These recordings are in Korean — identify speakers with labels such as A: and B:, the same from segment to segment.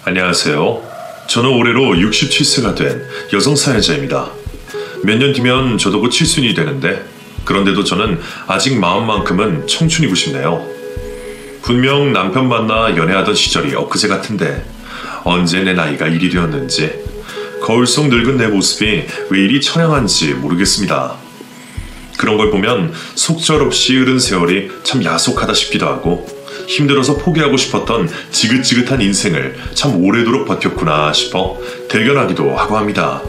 A: 안녕하세요. 저는 올해로 67세가 된 여성 사회자입니다. 몇 년 뒤면 저도 곧 칠순이 되는데 그런데도 저는 아직 마음만큼은 청춘이고 싶네요. 분명 남편 만나 연애하던 시절이 엊그제 같은데 언제 내 나이가 일이 되었는지 거울 속 늙은 내 모습이 왜 이리 처량한지 모르겠습니다. 그런 걸 보면 속절없이 흐른 세월이 참 야속하다 싶기도 하고 힘들어서 포기하고 싶었던 지긋지긋한 인생을 참 오래도록 버텼구나 싶어 대견하기도 하고 합니다.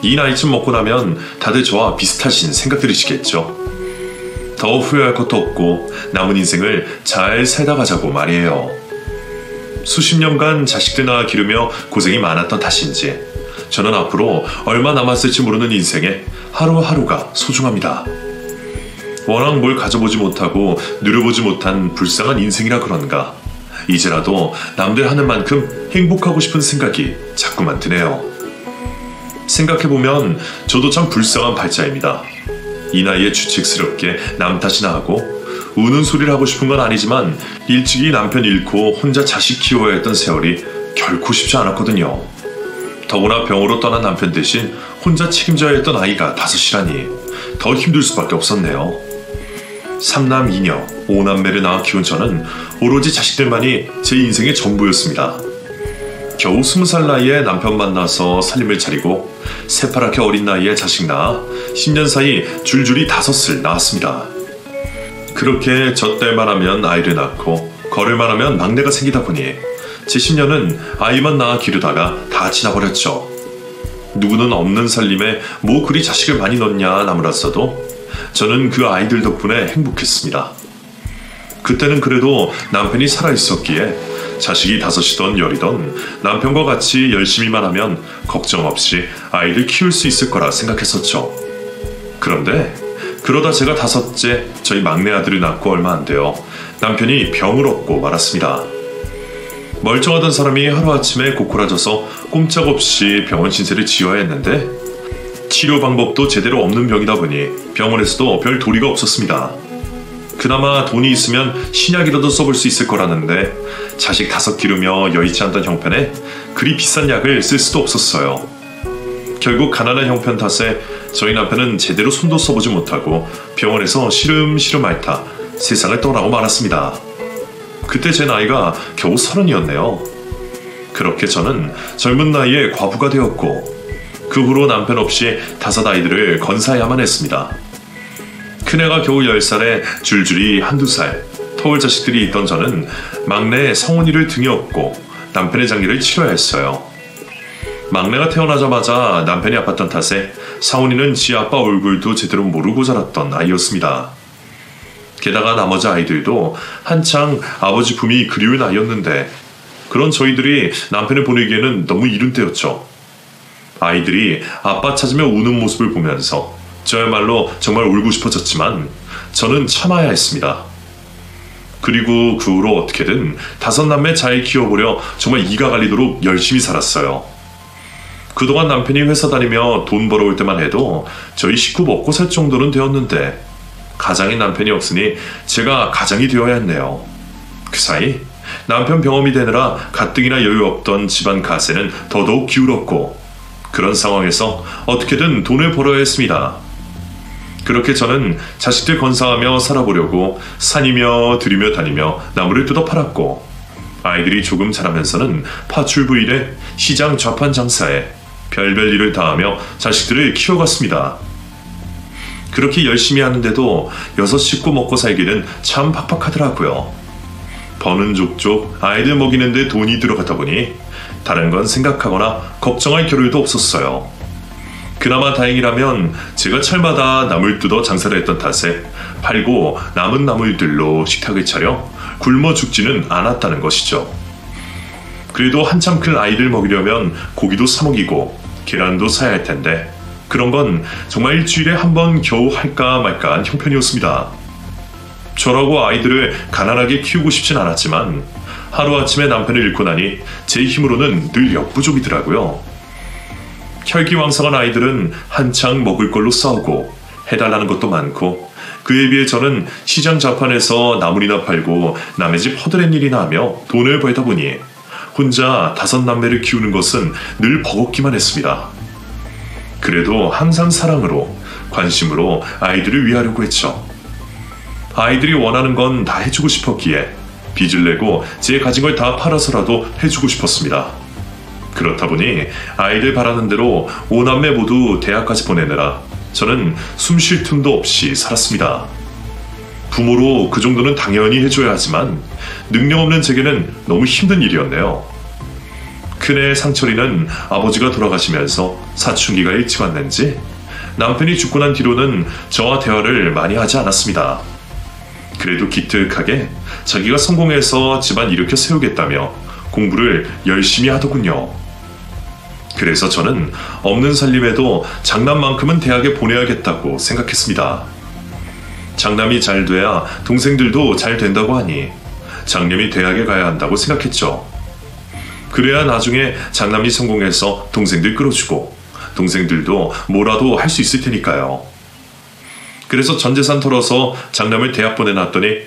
A: 이 나이쯤 먹고 나면 다들 저와 비슷하신 생각들이시겠죠. 더 후회할 것도 없고 남은 인생을 잘 살다 가자고 말이에요. 수십 년간 자식들 낳아 기르며 고생이 많았던 탓인지 저는 앞으로 얼마 남았을지 모르는 인생에 하루하루가 소중합니다. 워낙 뭘 가져보지 못하고 누려보지 못한 불쌍한 인생이라 그런가 이제라도 남들 하는 만큼 행복하고 싶은 생각이 자꾸만 드네요. 생각해보면 저도 참 불쌍한 발자입니다. 이 나이에 주책스럽게 남 탓이나 하고 우는 소리를 하고 싶은 건 아니지만 일찍이 남편 잃고 혼자 자식 키워야 했던 세월이 결코 쉽지 않았거든요. 더구나 병으로 떠난 남편 대신 혼자 책임져야 했던 아이가 5이라니 더 힘들 수밖에 없었네요. 3남 2녀 5남매를 낳아 키운 저는 오로지 자식들만이 제 인생의 전부였습니다. 겨우 20살 나이에 남편 만나서 살림을 차리고 새파랗게 어린 나이에 자식 낳아 10년 사이 줄줄이 5을 낳았습니다. 그렇게 젖될만 하면 아이를 낳고 걸을만 하면 막내가 생기다 보니 제 10년은 아이만 낳아 기르다가 다 지나버렸죠. 누구는 없는 살림에 뭐 그리 자식을 많이 넣냐 나무랐어도 저는 그 아이들 덕분에 행복했습니다. 그때는 그래도 남편이 살아있었기에 자식이 5이던 10이던 남편과 같이 열심히만 하면 걱정 없이 아이를 키울 수 있을 거라 생각했었죠. 그런데 그러다 제가 5째 저희 막내 아들을 낳고 얼마 안 되어 남편이 병을 얻고 말았습니다. 멀쩡하던 사람이 하루아침에 고꾸라져서 꼼짝없이 병원 신세를 지어야 했는데 치료 방법도 제대로 없는 병이다 보니 병원에서도 별 도리가 없었습니다. 그나마 돈이 있으면 신약이라도 써볼 수 있을 거라는데 자식 5 기르며 여의치 않던 형편에 그리 비싼 약을 쓸 수도 없었어요. 결국 가난한 형편 탓에 저희 남편은 제대로 손도 써보지 못하고 병원에서 시름시름 앓다 세상을 떠나고 말았습니다. 그때 제 나이가 겨우 30이었네요. 그렇게 저는 젊은 나이에 과부가 되었고 그 후로 남편 없이 5 아이들을 건사해야만 했습니다. 큰애가 겨우 10살에 줄줄이 1~2살 터울 자식들이 있던 저는 막내 성훈이를 등에 업고 남편의 장기를 치러야 했어요. 막내가 태어나자마자 남편이 아팠던 탓에 상훈이는 지 아빠 얼굴도 제대로 모르고 자랐던 아이였습니다. 게다가 나머지 아이들도 한창 아버지 품이 그리운 나이였는데 그런 저희들이 남편을 보내기에는 너무 이른 때였죠. 아이들이 아빠 찾으며 우는 모습을 보면서 저야말로 정말 울고 싶어졌지만 저는 참아야 했습니다. 그리고 그 후로 어떻게든 5남매 잘 키워보려 정말 이가 갈리도록 열심히 살았어요. 그동안 남편이 회사 다니며 돈 벌어올 때만 해도 저희 식구 먹고 살 정도는 되었는데 가장인 남편이 없으니 제가 가장이 되어야 했네요. 그 사이 남편 병험이 되느라 가뜩이나 여유 없던 집안 가세는 더더욱 기울었고 그런 상황에서 어떻게든 돈을 벌어야 했습니다. 그렇게 저는 자식들 건사하며 살아보려고 산이며 들이며 다니며 나무를 뜯어 팔았고 아이들이 조금 자라면서는 파출부일에 시장 좌판 장사에 별별 일을 다하며 자식들을 키워갔습니다. 그렇게 열심히 하는데도 6 식구 먹고 살기는 참 팍팍하더라고요. 버는 족족 아이들 먹이는데 돈이 들어가다 보니 다른 건 생각하거나 걱정할 겨를도 없었어요. 그나마 다행이라면 제가 철마다 나물 뜯어 장사를 했던 탓에 팔고 남은 나물들로 식탁을 차려 굶어 죽지는 않았다는 것이죠. 그래도 한참 큰 아이들 먹이려면 고기도 사 먹이고 계란도 사야 할 텐데 그런 건 정말 일주일에 한 번 겨우 할까 말까한 형편이었습니다. 저라고 아이들을 가난하게 키우고 싶진 않았지만 하루아침에 남편을 잃고 나니 제 힘으로는 늘 역부족이더라고요. 혈기왕성한 아이들은 한창 먹을 걸로 싸우고 해달라는 것도 많고 그에 비해 저는 시장 좌판에서 나물이나 팔고 남의 집 허드렛 일이나 하며 돈을 벌다 보니 혼자 5남매를 키우는 것은 늘 버겁기만 했습니다. 그래도 항상 사랑으로, 관심으로 아이들을 위하려고 했죠. 아이들이 원하는 건 다 해주고 싶었기에 빚을 내고 제 가진 걸 다 팔아서라도 해주고 싶었습니다. 그렇다 보니 아이들 바라는 대로 5남매 모두 대학까지 보내느라 저는 숨 쉴 틈도 없이 살았습니다. 부모로 그 정도는 당연히 해줘야 하지만 능력 없는 제게는 너무 힘든 일이었네요. 큰애 상철이는 아버지가 돌아가시면서 사춘기가 일찍 왔는지 남편이 죽고 난 뒤로는 저와 대화를 많이 하지 않았습니다. 그래도 기특하게 자기가 성공해서 집안 일으켜 세우겠다며 공부를 열심히 하더군요. 그래서 저는 없는 살림에도 장남만큼은 대학에 보내야겠다고 생각했습니다. 장남이 잘 돼야 동생들도 잘 된다고 하니 장남이 대학에 가야 한다고 생각했죠. 그래야 나중에 장남이 성공해서 동생들 끌어주고 동생들도 뭐라도 할 수 있을 테니까요. 그래서 전 재산 털어서 장남을 대학 보내놨더니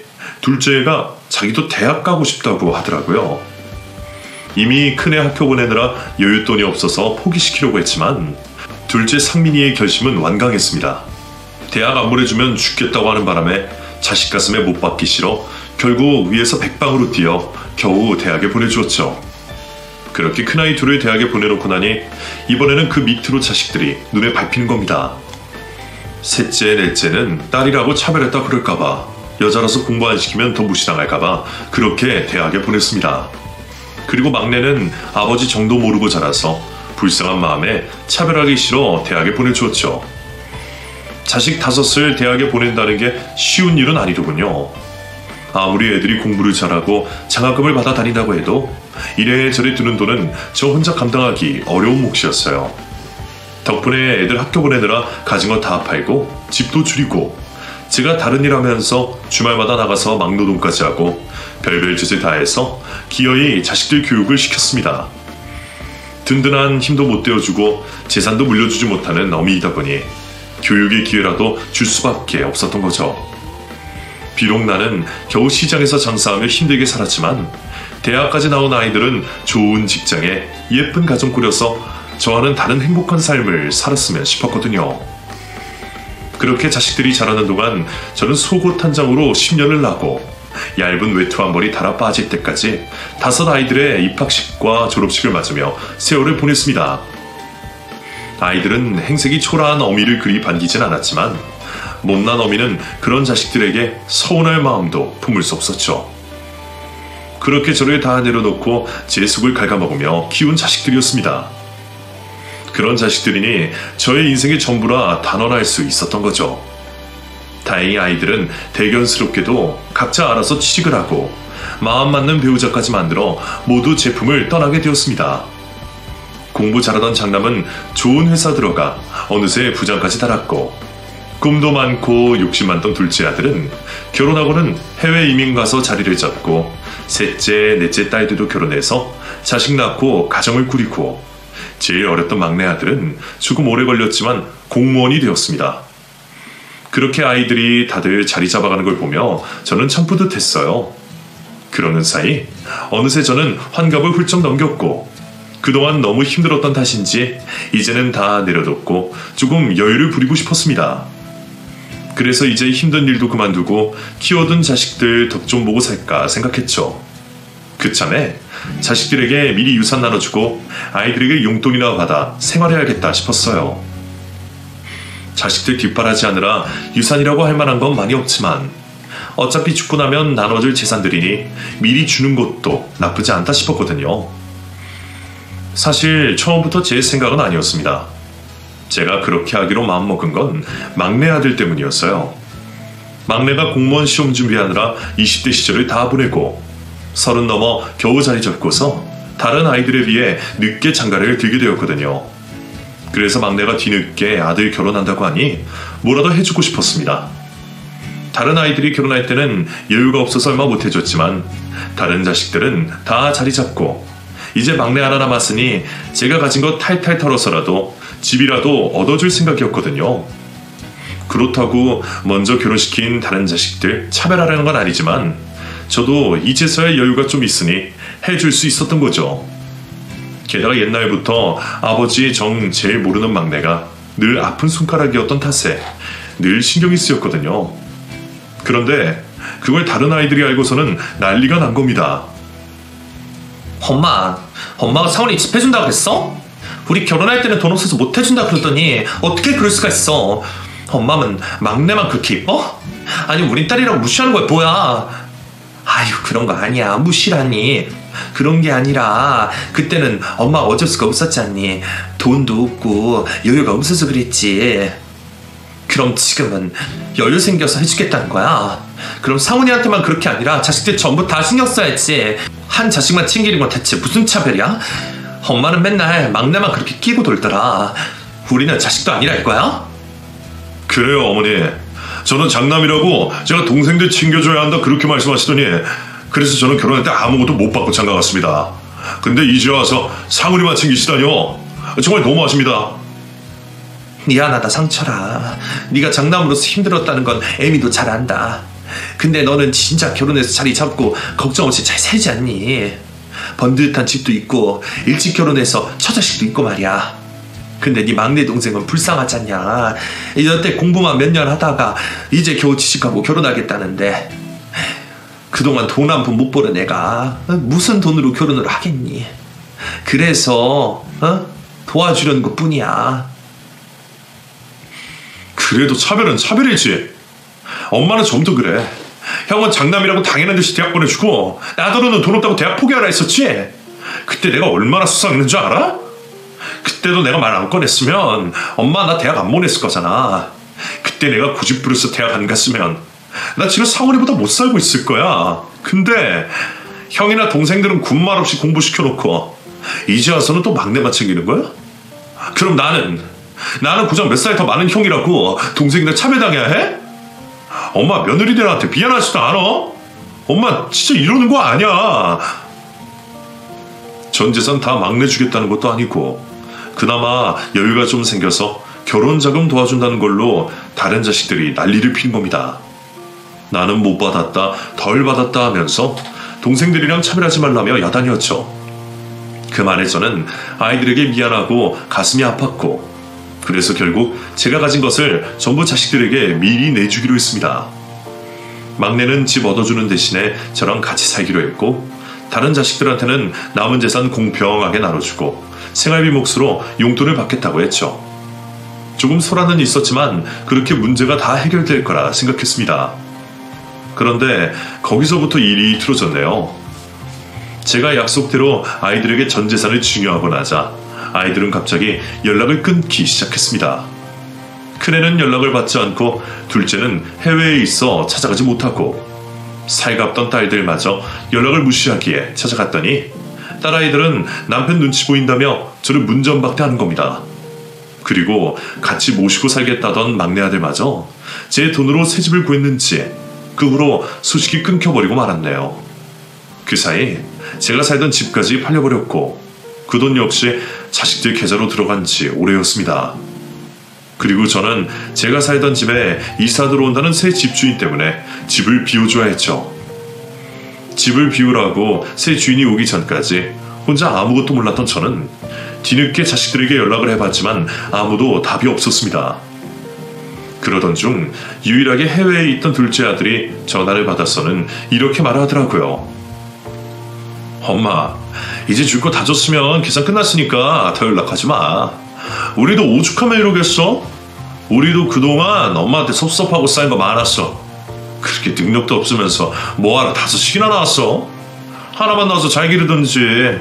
A: 둘째가 자기도 대학 가고 싶다고 하더라고요. 이미 큰애 학교 보내느라 여윳돈이 없어서 포기시키려고 했지만 둘째 상민이의 결심은 완강했습니다. 대학 안 보내주면 죽겠다고 하는 바람에 자식 가슴에 못 박기 싫어 결국 위에서 백방으로 뛰어 겨우 대학에 보내주었죠. 그렇게 큰아이 둘을 대학에 보내놓고 나니 이번에는 그 밑으로 자식들이 눈에 밟히는 겁니다. 셋째, 넷째는 딸이라고 차별했다 그럴까봐, 여자라서 공부 안 시키면 더 무시당할까봐 그렇게 대학에 보냈습니다. 그리고 막내는 아버지 정도 모르고 자라서 불쌍한 마음에 차별하기 싫어 대학에 보내주었죠. 자식 5을 대학에 보낸다는 게 쉬운 일은 아니더군요. 아무리 애들이 공부를 잘하고 장학금을 받아 다닌다고 해도 이래저래 드는 돈은 저 혼자 감당하기 어려운 몫이었어요. 덕분에 애들 학교 보내느라 가진 거 다 팔고 집도 줄이고 제가 다른 일 하면서 주말마다 나가서 막노동까지 하고 별별 짓을 다 해서 기어이 자식들 교육을 시켰습니다. 든든한 힘도 못 떼어주고 재산도 물려주지 못하는 어미이다 보니 교육의 기회라도 줄 수밖에 없었던 거죠. 비록 나는 겨우 시장에서 장사하며 힘들게 살았지만 대학까지 나온 아이들은 좋은 직장에 예쁜 가정 꾸려서 저와는 다른 행복한 삶을 살았으면 싶었거든요. 그렇게 자식들이 자라는 동안 저는 속옷 한 장으로 10년을 나고 얇은 외투 한 벌이 달아 빠질 때까지 5 아이들의 입학식과 졸업식을 맞으며 세월을 보냈습니다. 아이들은 행색이 초라한 어미를 그리 반기진 않았지만 못난 어미는 그런 자식들에게 서운할 마음도 품을 수 없었죠. 그렇게 저를 다 내려놓고 제 속을 갉아먹으며 키운 자식들이었습니다. 그런 자식들이니 저의 인생의 전부라 단언할 수 있었던 거죠. 다행히 아이들은 대견스럽게도 각자 알아서 취직을 하고 마음 맞는 배우자까지 만들어 모두 제품을 떠나게 되었습니다. 공부 잘하던 장남은 좋은 회사 들어가 어느새 부장까지 달았고, 꿈도 많고 욕심 많던 둘째 아들은 결혼하고는 해외 이민 가서 자리를 잡고, 셋째, 넷째 딸들도 결혼해서 자식 낳고 가정을 꾸리고, 제일 어렸던 막내 아들은 조금 오래 걸렸지만 공무원이 되었습니다. 그렇게 아이들이 다들 자리 잡아가는 걸 보며 저는 참 뿌듯했어요. 그러는 사이 어느새 저는 환갑을 훌쩍 넘겼고, 그동안 너무 힘들었던 탓인지 이제는 다 내려뒀고 조금 여유를 부리고 싶었습니다. 그래서 이제 힘든 일도 그만두고 키워둔 자식들 덕 좀 보고 살까 생각했죠. 그참에 자식들에게 미리 유산 나눠주고 아이들에게 용돈이나 받아 생활해야겠다 싶었어요. 자식들 뒷바라지 하느라 유산이라고 할 만한 건 많이 없지만 어차피 죽고 나면 나눠줄 재산들이니 미리 주는 것도 나쁘지 않다 싶었거든요. 사실 처음부터 제 생각은 아니었습니다. 제가 그렇게 하기로 마음먹은 건 막내 아들 때문이었어요. 막내가 공무원 시험 준비하느라 20대 시절을 다 보내고 30 넘어 겨우 자리 잡고서 다른 아이들에 비해 늦게 장가를 들게 되었거든요. 그래서 막내가 뒤늦게 아들 결혼한다고 하니 뭐라도 해주고 싶었습니다. 다른 아이들이 결혼할 때는 여유가 없어서 얼마 못해줬지만 다른 자식들은 다 자리 잡고 이제 막내 하나 남았으니 제가 가진 거 탈탈 털어서라도 집이라도 얻어줄 생각이었거든요. 그렇다고 먼저 결혼시킨 다른 자식들 차별하려는 건 아니지만 저도 이제서야 여유가 좀 있으니 해줄 수 있었던 거죠. 게다가 옛날부터 아버지의 정 제일 모르는 막내가 늘 아픈 손가락이었던 탓에 늘 신경이 쓰였거든요. 그런데 그걸 다른 아이들이 알고서는 난리가 난 겁니다.
B: 엄마가 상훈이 집 해준다고 했어? 우리 결혼할 때는 돈 없어서 못 해준다 그러더니 어떻게 그럴 수가 있어? 엄마는 막내만 그렇게 이뻐? 아니 우리 딸이라고 무시하는 거야 뭐야? 아유 그런 거 아니야 무시라니. 그런 게 아니라 그때는 엄마가 어쩔 수가 없었지 않니? 돈도 없고 여유가 없어서 그랬지. 그럼 지금은 여유 생겨서 해주겠다는 거야? 그럼 상훈이한테만 그렇게 아니라 자식들 전부 다 신경 써야지. 한 자식만 챙기는 건 대체 무슨 차별이야? 엄마는 맨날 막내만 그렇게 끼고 돌더라. 우리는 자식도 아니랄 거야?
A: 그래요 어머니. 저는 장남이라고 제가 동생들 챙겨줘야 한다 그렇게 말씀하시더니 그래서 저는 결혼할 때 아무것도 못 받고 장가 갔습니다. 근데 이제 와서 상훈이만 챙기시다뇨. 정말 너무하십니다.
B: 미안하다 상철아. 네가 장남으로서 힘들었다는 건 애미도 잘 안다. 근데 너는 진짜 결혼해서 자리 잡고 걱정 없이 잘 살지 않니? 번듯한 집도 있고 일찍 결혼해서 처자식도 있고 말이야. 근데 네 막내 동생은 불쌍하잖냐. 여태 공부만 몇 년 하다가 이제 겨우 취직하고 결혼하겠다는데 그동안 돈 한 푼 못 벌은 애가 무슨 돈으로 결혼을 하겠니? 그래서 도와주려는 것 뿐이야.
A: 그래도 차별은 차별이지. 엄마는 전부터 그래. 형은 장남이라고 당연한 듯이 대학 보내주고 나더러는 돈 없다고 대학 포기하라 했었지. 그때 내가 얼마나 수상했는 줄 알아? 그때도 내가 말 안 꺼냈으면 엄마 나 대학 안 보냈을 거잖아. 그때 내가 고집 부려서 대학 안 갔으면 나 지금 상훈이보다 못 살고 있을 거야. 근데 형이나 동생들은 군말 없이 공부시켜놓고 이제 와서는 또 막내만 챙기는 거야? 그럼 나는 고작 몇 살 더 많은 형이라고 동생들 차별당해야 해? 엄마 며느리들한테 미안하지도 않아? 엄마 진짜 이러는 거 아니야. 전 재산 다 막내 주겠다는 것도 아니고 그나마 여유가 좀 생겨서 결혼 자금 도와준다는 걸로 다른 자식들이 난리를 피는 겁니다. 나는 못 받았다 덜 받았다 하면서 동생들이랑 차별하지 말라며 야단이었죠. 그 말에 저는 아이들에게 미안하고 가슴이 아팠고 그래서 결국 제가 가진 것을 전부 자식들에게 미리 내주기로 했습니다. 막내는 집 얻어주는 대신에 저랑 같이 살기로 했고 다른 자식들한테는 남은 재산 공평하게 나눠주고 생활비 몫으로 용돈을 받겠다고 했죠. 조금 소란은 있었지만 그렇게 문제가 다 해결될 거라 생각했습니다. 그런데 거기서부터 일이 틀어졌네요. 제가 약속대로 아이들에게 전 재산을 증여하고 나자 아이들은 갑자기 연락을 끊기 시작했습니다. 큰애는 연락을 받지 않고 둘째는 해외에 있어 찾아가지 못하고 살갑던 딸들마저 연락을 무시하기에 찾아갔더니 딸아이들은 남편 눈치 보인다며 저를 문전박대하는 겁니다. 그리고 같이 모시고 살겠다던 막내 아들마저 제 돈으로 새 집을 구했는지 그 후로 소식이 끊겨버리고 말았네요. 그 사이 제가 살던 집까지 팔려버렸고 그 돈 역시 자식들 계좌로 들어간 지 오래였습니다. 그리고 저는 제가 살던 집에 이사 들어온다는 새 집주인 때문에 집을 비워줘야 했죠. 집을 비우라고 새 주인이 오기 전까지 혼자 아무것도 몰랐던 저는 뒤늦게 자식들에게 연락을 해봤지만 아무도 답이 없었습니다. 그러던 중 유일하게 해외에 있던 둘째 아들이 전화를 받아서는 이렇게 말하더라고요. 엄마, 이제 줄 거 다 줬으면 계산 끝났으니까 더 연락하지 마. 우리도 오죽하면 이러겠어? 우리도 그동안 엄마한테 섭섭하고 쌓인 거 많았어. 그렇게 능력도 없으면서 뭐하러 5씩이나 나왔어? 하나만 나와서 잘 기르든지.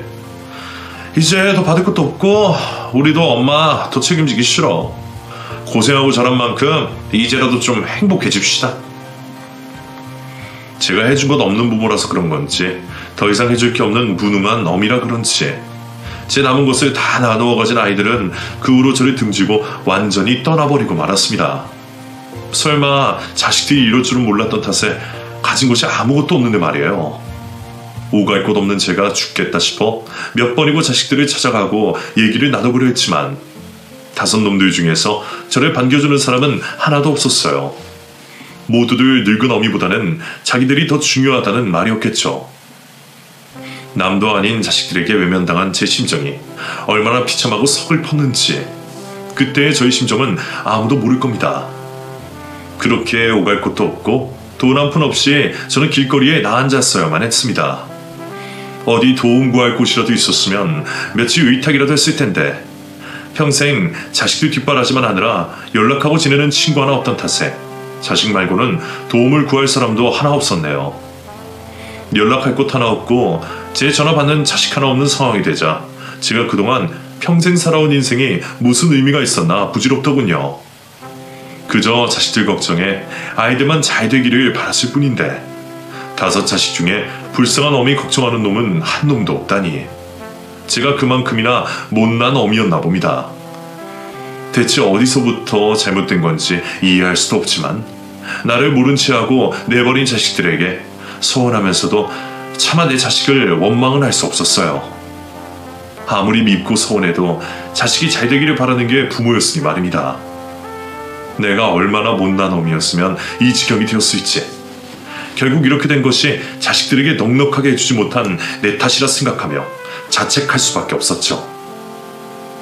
A: 이제 더 받을 것도 없고 우리도 엄마 더 책임지기 싫어. 고생하고 자란 만큼 이제라도 좀 행복해집시다. 제가 해준 건 없는 부모라서 그런 건지 더 이상 해줄 게 없는 무능한 어미라 그런지 제 남은 것을 다 나누어 가진 아이들은 그 후로 저를 등지고 완전히 떠나버리고 말았습니다. 설마 자식들이 이럴 줄은 몰랐던 탓에 가진 것이 아무것도 없는데 말이에요. 오갈 곳 없는 제가 죽겠다 싶어 몇 번이고 자식들을 찾아가고 얘기를 나눠보려 했지만 5놈들 중에서 저를 반겨주는 사람은 하나도 없었어요. 모두들 늙은 어미보다는 자기들이 더 중요하다는 말이었겠죠. 남도 아닌 자식들에게 외면당한 제 심정이 얼마나 비참하고 서글펐는지 그때의 저의 심정은 아무도 모를 겁니다. 그렇게 오갈 곳도 없고 돈 한 푼 없이 저는 길거리에 나앉았어야만 했습니다. 어디 도움 구할 곳이라도 있었으면 며칠 의탁이라도 했을 텐데 평생 자식들 뒷바라지만 하느라 연락하고 지내는 친구 하나 없던 탓에 자식 말고는 도움을 구할 사람도 하나 없었네요. 연락할 곳 하나 없고 제 전화 받는 자식 하나 없는 상황이 되자 제가 그동안 평생 살아온 인생이 무슨 의미가 있었나 부질없더군요. 그저 자식들 걱정에 아이들만 잘 되기를 바랐을 뿐인데 5 자식 중에 불쌍한 어미 걱정하는 놈은 한 놈도 없다니 제가 그만큼이나 못난 어미였나 봅니다. 대체 어디서부터 잘못된 건지 이해할 수도 없지만 나를 모른 체하고 내버린 자식들에게 서운하면서도 차마 내 자식을 원망은 할 수 없었어요. 아무리 밉고 서운해도 자식이 잘 되기를 바라는 게 부모였으니 말입니다. 내가 얼마나 못난 어미였으면 이 지경이 되었을지 결국 이렇게 된 것이 자식들에게 넉넉하게 해주지 못한 내 탓이라 생각하며 자책할 수밖에 없었죠.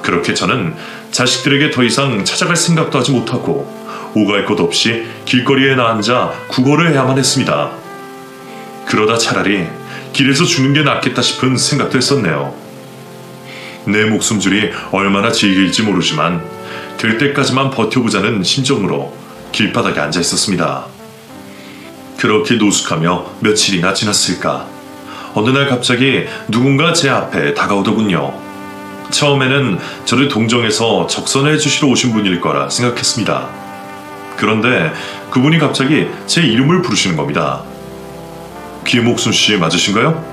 A: 그렇게 저는 자식들에게 더 이상 찾아갈 생각도 하지 못하고 오갈 곳 없이 길거리에 나앉아 구걸을 해야만 했습니다. 그러다 차라리 길에서 죽는 게 낫겠다 싶은 생각도 했었네요. 내 목숨줄이 얼마나 질길지 모르지만 될 때까지만 버텨보자는 심정으로 길바닥에 앉아 있었습니다. 그렇게 노숙하며 며칠이나 지났을까 어느 날 갑자기 누군가 제 앞에 다가오더군요. 처음에는 저를 동정해서 적선을 해주시러 오신 분일 거라 생각했습니다. 그런데 그분이 갑자기 제 이름을 부르시는 겁니다. 김옥순 씨 맞으신가요?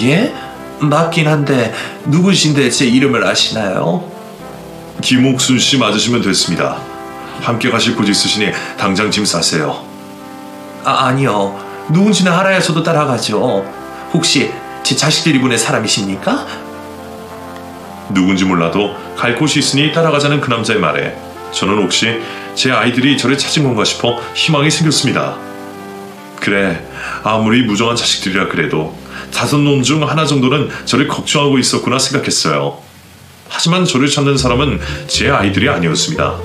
B: 예? 맞긴 한데 누구신데 제 이름을 아시나요?
A: 김옥순 씨 맞으시면 됐습니다. 함께 가실 곳 있으시니 당장 짐 싸세요.
B: 아니요. 누군지는 알아야 저도 따라가죠. 혹시 제 자식들이 보낸 사람이십니까?
A: 누군지 몰라도 갈 곳이 있으니 따라가자는 그 남자의 말에 저는 혹시 제 아이들이 저를 찾은 건가 싶어 희망이 생겼습니다. 그래, 아무리 무정한 자식들이라 그래도 5놈 중 하나 정도는 저를 걱정하고 있었구나 생각했어요. 하지만 저를 찾는 사람은 제 아이들이 아니었습니다.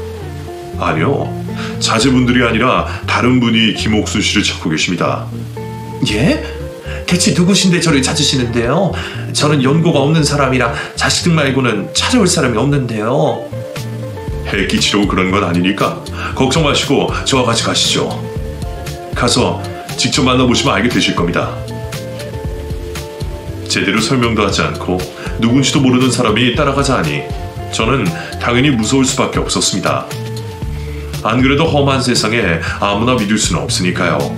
A: 아니요, 자제분들이 아니라 다른 분이 김옥순 씨를 찾고 계십니다.
B: 예? 대체 누구신데 저를 찾으시는데요? 저는 연고가 없는 사람이라 자식들 말고는 찾아올 사람이 없는데요.
A: 해 끼치려고 그런 건 아니니까 걱정 마시고 저와 같이 가시죠. 가서 직접 만나보시면 알게 되실 겁니다. 제대로 설명도 하지 않고 누군지도 모르는 사람이 따라가자 하니 저는 당연히 무서울 수밖에 없었습니다. 안 그래도 험한 세상에 아무나 믿을 수는 없으니까요.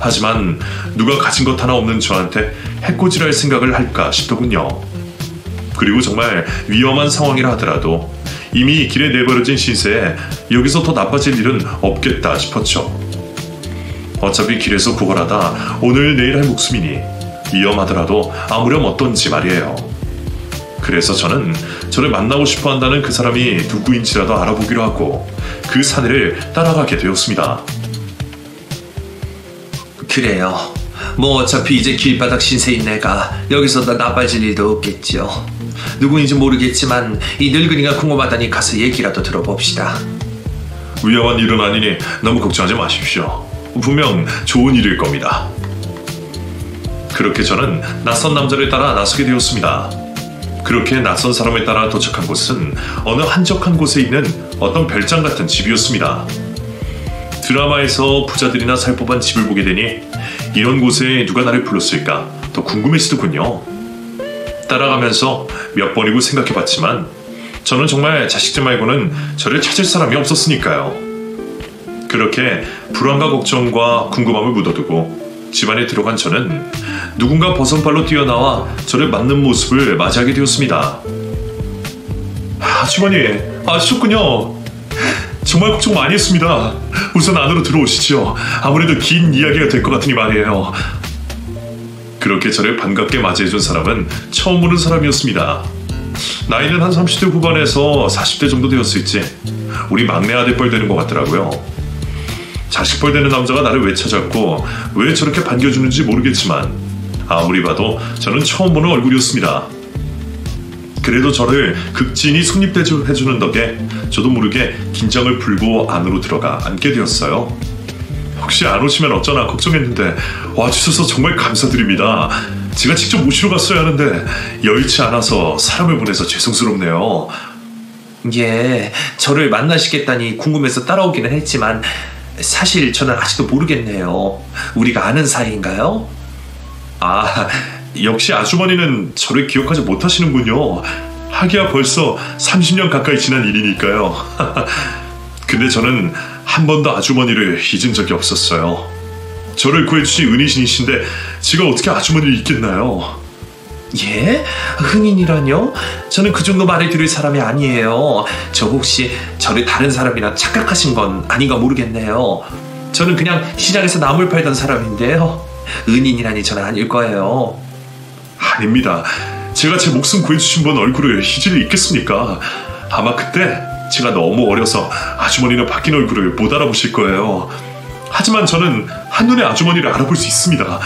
A: 하지만 누가 가진 것 하나 없는 저한테 해코지랄 생각을 할까 싶더군요. 그리고 정말 위험한 상황이라 하더라도 이미 길에 내버려진 신세에 여기서 더 나빠질 일은 없겠다 싶었죠. 어차피 길에서 구걸하다 오늘 내일 할 목숨이니 위험하더라도 아무렴 어떤지 말이에요. 그래서 저는 저를 만나고 싶어 한다는 그 사람이 누구인지라도 알아보기로 하고 그 사내를 따라가게 되었습니다.
B: 그래요. 뭐 어차피 이제 길바닥 신세인 내가 여기서 더 나빠질 일도 없겠죠. 누구인지 모르겠지만 이 늙은이가 궁금하다니 가서 얘기라도 들어봅시다.
A: 위험한 일은 아니니 너무 걱정하지 마십시오. 분명 좋은 일일 겁니다. 그렇게 저는 낯선 남자를 따라 나서게 되었습니다. 그렇게 낯선 사람을 따라 도착한 곳은 어느 한적한 곳에 있는 어떤 별장 같은 집이었습니다. 드라마에서 부자들이나 살 법한 집을 보게 되니 이런 곳에 누가 나를 불렀을까 더 궁금해지더군요. 따라가면서 몇 번이고 생각해봤지만 저는 정말 자식들 말고는 저를 찾을 사람이 없었으니까요. 그렇게 불안과 걱정과 궁금함을 묻어두고 집안에 들어간 저는 누군가 버선발로 뛰어나와 저를 맞는 모습을 맞이하게 되었습니다. 아주머니, 아셨군요. 정말 걱정 많이 했습니다. 우선 안으로 들어오시죠. 아무래도 긴 이야기가 될 것 같으니 말이에요. 그렇게 저를 반갑게 맞이해준 사람은 처음 보는 사람이었습니다. 나이는 한 30대 후반에서 40대 정도 되었을지 우리 막내 아들뻘 되는 것 같더라고요. 자식뻘 되는 남자가 나를 왜 찾았고 왜 저렇게 반겨주는지 모르겠지만 아무리 봐도 저는 처음 보는 얼굴이었습니다. 그래도 저를 극진히 손님대접해주는 덕에 저도 모르게 긴장을 풀고 안으로 들어가 앉게 되었어요. 혹시 안 오시면 어쩌나 걱정했는데 와주셔서 정말 감사드립니다. 제가 직접 모시러 갔어야 하는데 여의치 않아서 사람을 보내서 죄송스럽네요.
B: 예, 저를 만나시겠다니 궁금해서 따라오기는 했지만 사실 저는 아직도 모르겠네요. 우리가 아는 사이인가요?
A: 아, 역시 아주머니는 저를 기억하지 못하시는군요. 하기야 벌써 30년 가까이 지난 일이니까요. 근데 저는 한 번도 아주머니를 잊은 적이 없었어요. 저를 구해주신 은희신이신데 제가 어떻게 아주머니를 잊겠나요?
B: 예? 흥인이라뇨? 저는 그 정도 말을 들을 사람이 아니에요. 저 혹시 저를 다른 사람이라 착각하신 건 아닌가 모르겠네요. 저는 그냥 시장에서 나물 팔던 사람인데요. 은인이라니 저는 아닐 거예요.
A: 아닙니다. 제가 제 목숨 구해주신 분 얼굴을 잊을 있겠습니까? 아마 그때 제가 너무 어려서 아주머니는 바뀐 얼굴을 못 알아보실 거예요. 하지만 저는 한눈에 아주머니를 알아볼 수 있습니다.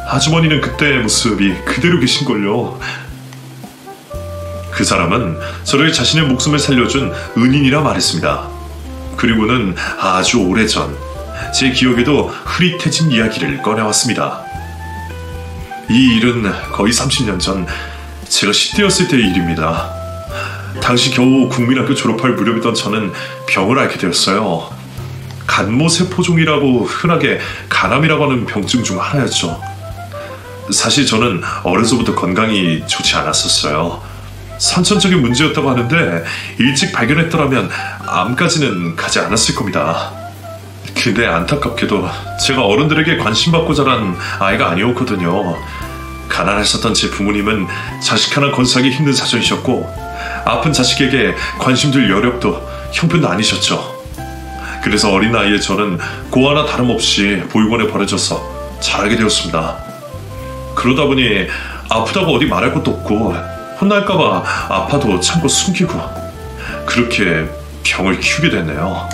A: 아주머니는 그때의 모습이 그대로 계신걸요. 그 사람은 저를 자신의 목숨을 살려준 은인이라 말했습니다. 그리고는 아주 오래전 제 기억에도 흐릿해진 이야기를 꺼내왔습니다. 이 일은 거의 30년 전 제가 10대였을 때의 일입니다. 당시 겨우 국민학교 졸업할 무렵이던 저는 병을 앓게 되었어요. 간모세포종이라고 흔하게 간암이라고 하는 병증 중 하나였죠. 사실 저는 어려서부터 건강이 좋지 않았었어요. 선천적인 문제였다고 하는데 일찍 발견했더라면 암까지는 가지 않았을 겁니다. 근데 안타깝게도 제가 어른들에게 관심받고 자란 아이가 아니었거든요. 가난하셨던 제 부모님은 자식 하나 건사하기 힘든 사정이셨고 아픈 자식에게 관심 줄 여력도 형편도 아니셨죠. 그래서 어린 나이에 저는 고아나 다름없이 보육원에 버려져서 자라게 되었습니다. 그러다 보니 아프다고 어디 말할 것도 없고 혼날까봐 아파도 참고 숨기고 그렇게 병을 키우게 됐네요.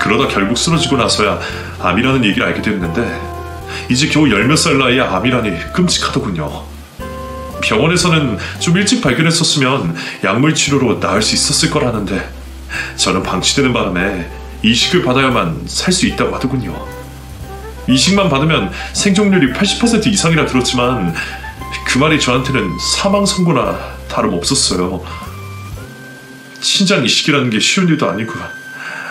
A: 그러다 결국 쓰러지고 나서야 암이라는 얘기를 알게 됐는데 이제 겨우 열 몇 살 나이에 암이라니 끔찍하더군요. 병원에서는 좀 일찍 발견했었으면 약물 치료로 나을 수 있었을 거라는데 저는 방치되는 바람에 이식을 받아야만 살 수 있다고 하더군요. 이식만 받으면 생존율이 80% 이상이라 들었지만 그 말이 저한테는 사망 선고나 다름없었어요. 신장 이식이라는 게 쉬운 일도 아니고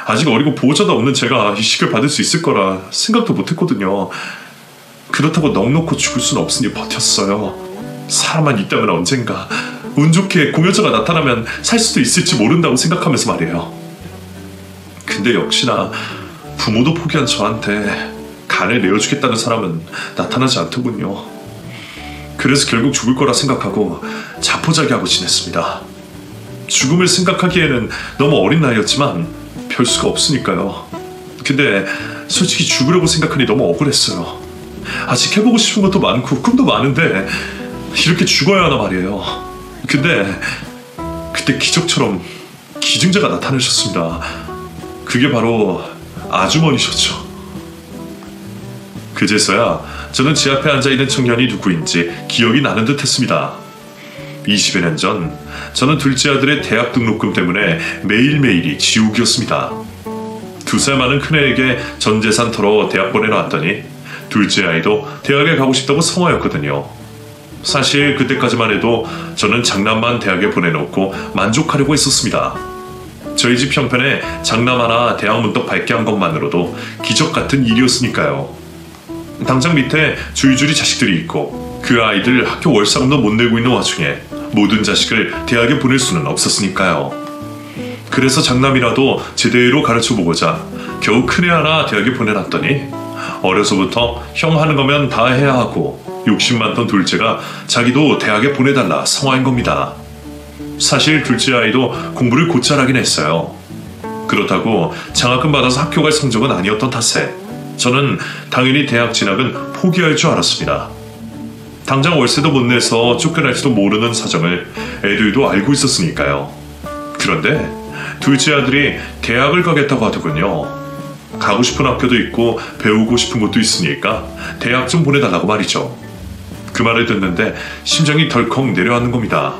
A: 아직 어리고 보호자도 없는 제가 이식을 받을 수 있을 거라 생각도 못했거든요. 그렇다고 넋놓고 죽을 수는 없으니 버텼어요. 사람만 있다면 언젠가 운 좋게 공여자가 나타나면 살 수도 있을지 모른다고 생각하면서 말이에요. 근데 역시나 부모도 포기한 저한테 간을 내어주겠다는 사람은 나타나지 않더군요. 그래서 결국 죽을 거라 생각하고 자포자기하고 지냈습니다. 죽음을 생각하기에는 너무 어린 나이였지만 별 수가 없으니까요. 근데 솔직히 죽으려고 생각하니 너무 억울했어요. 아직 해보고 싶은 것도 많고 꿈도 많은데 이렇게 죽어야 하나 말이에요. 근데 그때 기적처럼 기증자가 나타나셨습니다. 그게 바로 아주머니셨죠. 그제서야 저는 제 앞에 앉아있는 청년이 누구인지 기억이 나는 듯 했습니다. 20여 년 전 저는 둘째 아들의 대학 등록금 때문에 매일매일이 지옥이었습니다. 2살 많은 큰애에게 전 재산 털어 대학 보내놨더니 둘째 아이도 대학에 가고 싶다고 성화였거든요. 사실 그때까지만 해도 저는 장남만 대학에 보내놓고 만족하려고 했었습니다. 저희 집 형편에 장남 하나 대학 문턱 밟게 한 것만으로도 기적 같은 일이었으니까요. 당장 밑에 줄줄이 자식들이 있고 그 아이들 학교 월세금도 못 내고 있는 와중에 모든 자식을 대학에 보낼 수는 없었으니까요. 그래서 장남이라도 제대로 가르쳐보고자 겨우 큰애 하나 대학에 보내놨더니 어려서부터 형 하는 거면 다 해야 하고 욕심 많던 둘째가 자기도 대학에 보내달라 성화한 겁니다. 사실 둘째 아이도 공부를 곧잘 하긴 했어요. 그렇다고 장학금 받아서 학교 갈 성적은 아니었던 탓에 저는 당연히 대학 진학은 포기할 줄 알았습니다. 당장 월세도 못 내서 쫓겨날지도 모르는 사정을 애들도 알고 있었으니까요. 그런데 둘째 아들이 대학을 가겠다고 하더군요. 가고 싶은 학교도 있고 배우고 싶은 곳도 있으니까 대학 좀 보내달라고 말이죠. 그 말을 듣는데 심장이 덜컥 내려앉는 겁니다.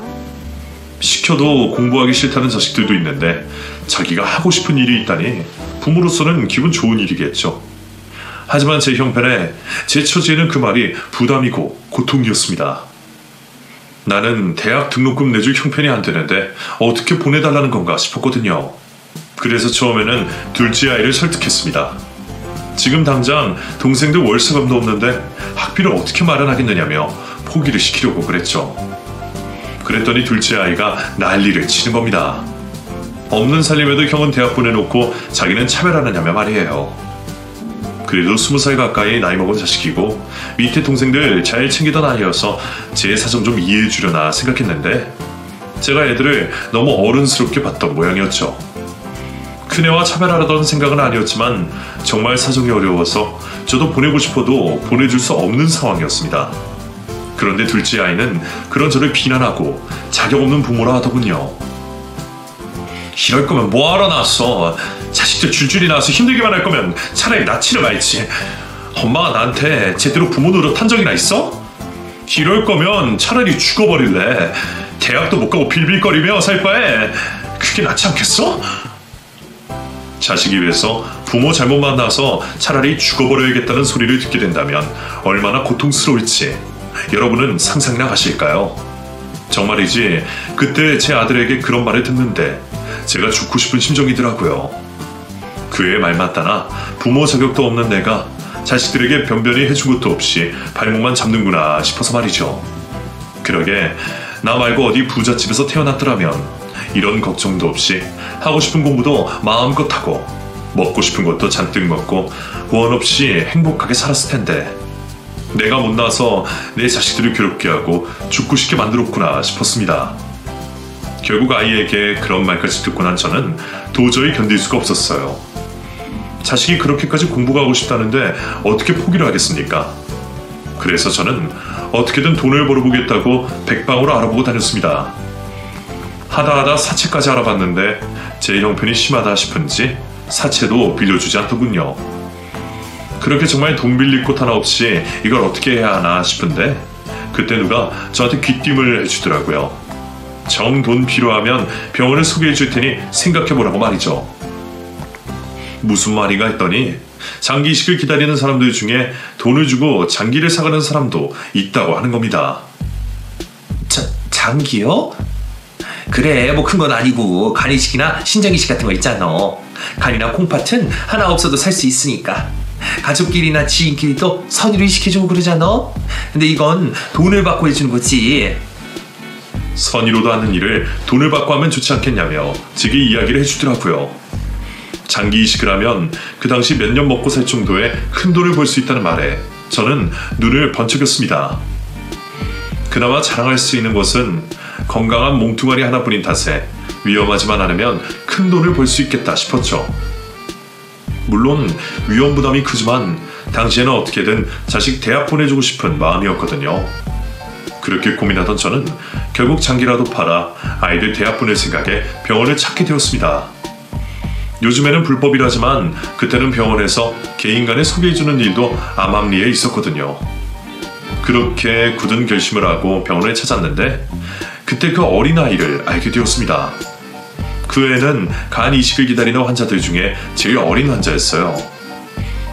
A: 시켜도 공부하기 싫다는 자식들도 있는데 자기가 하고 싶은 일이 있다니 부모로서는 기분 좋은 일이겠죠. 하지만 제 형편에 제 처지에는 그 말이 부담이고 고통이었습니다. 나는 대학 등록금 내줄 형편이 안 되는데 어떻게 보내달라는 건가 싶었거든요. 그래서 처음에는 둘째 아이를 설득했습니다. 지금 당장 동생들 월세금도 없는데 학비를 어떻게 마련하겠느냐며 포기를 시키려고 그랬죠. 그랬더니 둘째 아이가 난리를 치는 겁니다. 없는 살림에도 형은 대학 보내놓고 자기는 차별하느냐며 말이에요. 그래도 20살 가까이 나이 먹은 자식이고 밑에 동생들 잘 챙기던 아이여서 제 사정 좀 이해해 주려나 생각했는데 제가 애들을 너무 어른스럽게 봤던 모양이었죠. 큰애와 차별하려던 생각은 아니었지만 정말 사정이 어려워서 저도 보내고 싶어도 보내줄 수 없는 상황이었습니다. 그런데 둘째 아이는 그런 저를 비난하고 자격 없는 부모라 하더군요. 이럴 거면 뭐하러 낳았어? 자식들 줄줄이 낳아서 힘들게만 할 거면 차라리 낳지를 말지. 엄마가 나한테 제대로 부모 노릇한 적이나 있어? 이럴 거면 차라리 죽어버릴래. 대학도 못 가고 빌빌거리며 살 바에 그게 낫지 않겠어? 자식이 위해서 부모 잘못 만나서 차라리 죽어버려야겠다는 소리를 듣게 된다면 얼마나 고통스러울지 여러분은 상상이나 하실까요? 정말이지 그때 제 아들에게 그런 말을 듣는데 제가 죽고 싶은 심정이더라고요. 그의 말 맞다나 부모 자격도 없는 내가 자식들에게 변변히 해준 것도 없이 발목만 잡는구나 싶어서 말이죠. 그러게 나 말고 어디 부잣집에서 태어났더라면 이런 걱정도 없이 하고 싶은 공부도 마음껏 하고 먹고 싶은 것도 잔뜩 먹고 원 없이 행복하게 살았을 텐데 내가 못나서 내 자식들을 괴롭게 하고 죽고 싶게 만들었구나 싶었습니다. 결국 아이에게 그런 말까지 듣고 난 저는 도저히 견딜 수가 없었어요. 자식이 그렇게까지 공부가 하고 싶다는데 어떻게 포기를 하겠습니까? 그래서 저는 어떻게든 돈을 벌어보겠다고 백방으로 알아보고 다녔습니다. 하다하다 사채까지 알아봤는데 제 형편이 심하다 싶은지 사채도 빌려주지 않더군요. 그렇게 정말 돈 빌릴 곳 하나 없이 이걸 어떻게 해야 하나 싶은데 그때 누가 저한테 귀띔을 해주더라고요. 정 돈 필요하면 병원을 소개해 줄 테니 생각해보라고 말이죠. 무슨 말인가 했더니 장기 이식을 기다리는 사람들 중에 돈을 주고 장기를 사가는 사람도 있다고 하는 겁니다.
B: 장기요? 그래 뭐 큰 건 아니고 간이식이나 신장이식 같은 거 있잖아. 간이나 콩팥은 하나 없어도 살 수 있으니까 가족끼리나 지인끼리도 선의로 이식해주고 그러잖아. 근데 이건 돈을 받고 해주는 거지.
A: 선의로도 하는 일을 돈을 받고 하면 좋지 않겠냐며 제게 이야기를 해주더라고요. 장기 이식을 하면 그 당시 몇 년 먹고 살 정도의 큰 돈을 벌 수 있다는 말에 저는 눈을 번쩍였습니다. 그나마 자랑할 수 있는 것은 건강한 몸뚱아리 하나뿐인 탓에 위험하지만 않으면 큰 돈을 벌 수 있겠다 싶었죠. 물론 위험 부담이 크지만 당시에는 어떻게든 자식 대학 보내주고 싶은 마음이었거든요. 그렇게 고민하던 저는 결국 장기라도 팔아 아이들 대학 보낼 생각에 병원을 찾게 되었습니다. 요즘에는 불법이라지만 그때는 병원에서 개인 간에 소개해주는 일도 암암리에 있었거든요. 그렇게 굳은 결심을 하고 병원을 찾았는데 그때 그 어린아이를 알게 되었습니다. 그 애는 간 이식을 기다리는 환자들 중에 제일 어린 환자였어요.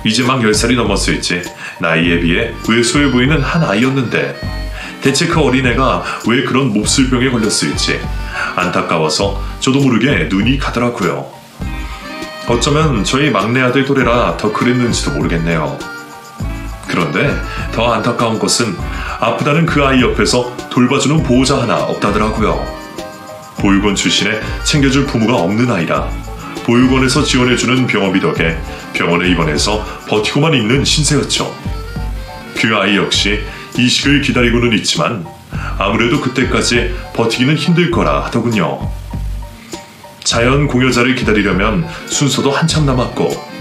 A: 이제 막 10살이 넘었을지 나이에 비해 왜소해 보이는 한 아이였는데 대체 그 어린애가 왜 그런 몹쓸병에 걸렸을지 안타까워서 저도 모르게 눈이 가더라고요. 어쩌면 저희 막내 아들 또래라 더 그랬는지도 모르겠네요. 그런데 더 안타까운 것은 아프다는 그 아이 옆에서 돌봐주는 보호자 하나 없다더라고요. 보육원 출신에 챙겨줄 부모가 없는 아이라 보육원에서 지원해주는 병원비 덕에 병원에 입원해서 버티고만 있는 신세였죠. 그 아이 역시 이식을 기다리고는 있지만 아무래도 그때까지 버티기는 힘들 거라 하더군요. 자연 공여자를 기다리려면 순서도 한참 남았고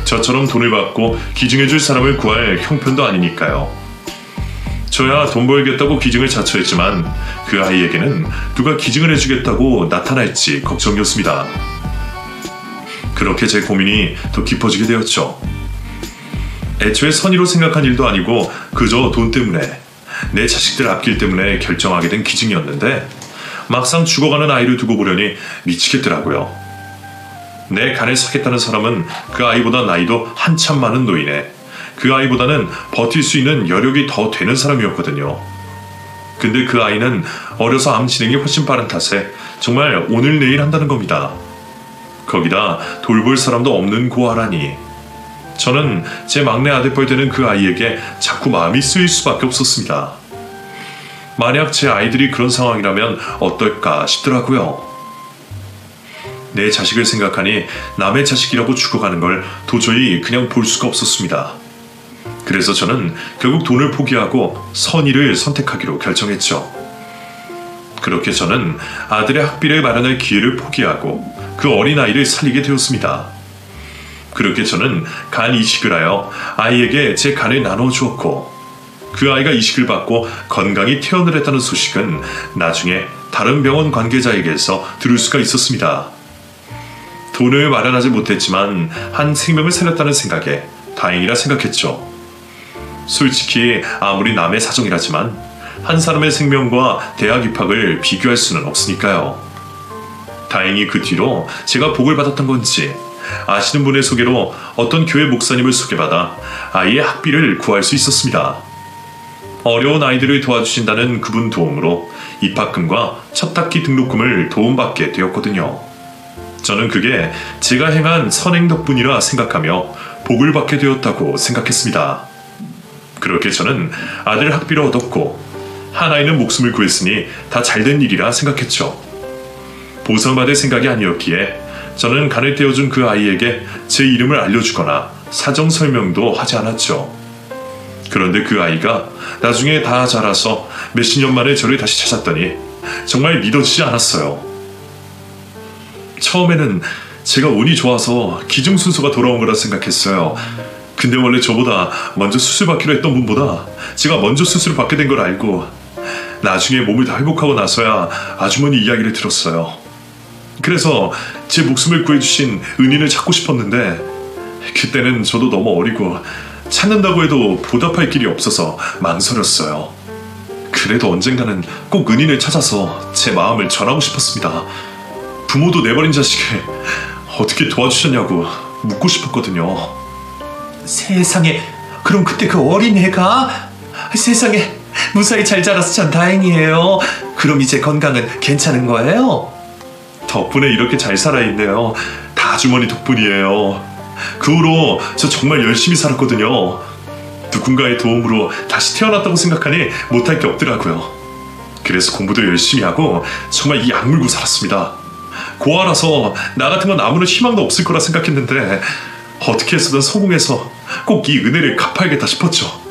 A: 저처럼 돈을 받고 기증해줄 사람을 구할 형편도 아니니까요. 저야 돈 벌겠다고 기증을 자처했지만 그 아이에게는 누가 기증을 해주겠다고 나타날지 걱정이었습니다. 그렇게 제 고민이 더 깊어지게 되었죠. 애초에 선의로 생각한 일도 아니고 그저 돈 때문에 내 자식들 앞길 때문에 결정하게 된 기증이었는데 막상 죽어가는 아이를 두고 보려니 미치겠더라고요. 내 간을 사겠다는 사람은 그 아이보다 나이도 한참 많은 노인에 그 아이보다는 버틸 수 있는 여력이 더 되는 사람이었거든요. 근데 그 아이는 어려서 암 진행이 훨씬 빠른 탓에 정말 오늘 내일 한다는 겁니다. 거기다 돌볼 사람도 없는 고아라니. 저는 제 막내 아들뻘 되는 그 아이에게 자꾸 마음이 쓰일 수밖에 없었습니다. 만약 제 아이들이 그런 상황이라면 어떨까 싶더라고요. 내 자식을 생각하니 남의 자식이라고 죽어가는 걸 도저히 그냥 볼 수가 없었습니다. 그래서 저는 결국 돈을 포기하고 선의를 선택하기로 결정했죠. 그렇게 저는 아들의 학비를 마련할 기회를 포기하고 그 어린아이를 살리게 되었습니다. 그렇게 저는 간 이식을 하여 아이에게 제 간을 나눠 주었고 그 아이가 이식을 받고 건강히 퇴원을 했다는 소식은 나중에 다른 병원 관계자에게서 들을 수가 있었습니다. 돈을 마련하지 못했지만 한 생명을 살렸다는 생각에 다행이라 생각했죠. 솔직히 아무리 남의 사정이라지만 한 사람의 생명과 대학 입학을 비교할 수는 없으니까요. 다행히 그 뒤로 제가 복을 받았던 건지 아시는 분의 소개로 어떤 교회 목사님을 소개받아 아이의 학비를 구할 수 있었습니다. 어려운 아이들을 도와주신다는 그분 도움으로 입학금과 첫 학기 등록금을 도움받게 되었거든요. 저는 그게 제가 행한 선행 덕분이라 생각하며 복을 받게 되었다고 생각했습니다. 그렇게 저는 아들 학비를 얻었고 한 아이는 목숨을 구했으니 다 잘된 일이라 생각했죠. 보상받을 생각이 아니었기에 저는 간을 떼어준 그 아이에게 제 이름을 알려주거나 사정 설명도 하지 않았죠. 그런데 그 아이가 나중에 다 자라서 몇십 년 만에 저를 다시 찾았더니 정말 믿어지지 않았어요. 처음에는 제가 운이 좋아서 기증순서가 돌아온 거라 생각했어요. 근데 원래 저보다 먼저 수술 받기로 했던 분보다 제가 먼저 수술을 받게 된 걸 알고 나중에 몸을 다 회복하고 나서야 아주머니 이야기를 들었어요. 그래서 제 목숨을 구해주신 은인을 찾고 싶었는데 그때는 저도 너무 어리고 찾는다고 해도 보답할 길이 없어서 망설였어요. 그래도 언젠가는 꼭 은인을 찾아서 제 마음을 전하고 싶었습니다. 부모도 내버린 자식을 어떻게 도와주셨냐고 묻고 싶었거든요.
B: 세상에, 그럼 그때 그 어린애가? 세상에, 무사히 잘 자라서 참 다행이에요. 그럼 이제 건강은 괜찮은 거예요?
A: 덕분에 이렇게 잘 살아있네요. 다 아주머니 덕분이에요. 그 후로 저 정말 열심히 살았거든요. 누군가의 도움으로 다시 태어났다고 생각하니 못할 게 없더라고요. 그래서 공부도 열심히 하고 정말 이 악물고 살았습니다. 고아라서 나 같은 건 아무런 희망도 없을 거라 생각했는데 어떻게 해서든 성공해서 꼭 이 은혜를 갚아야겠다 싶었죠.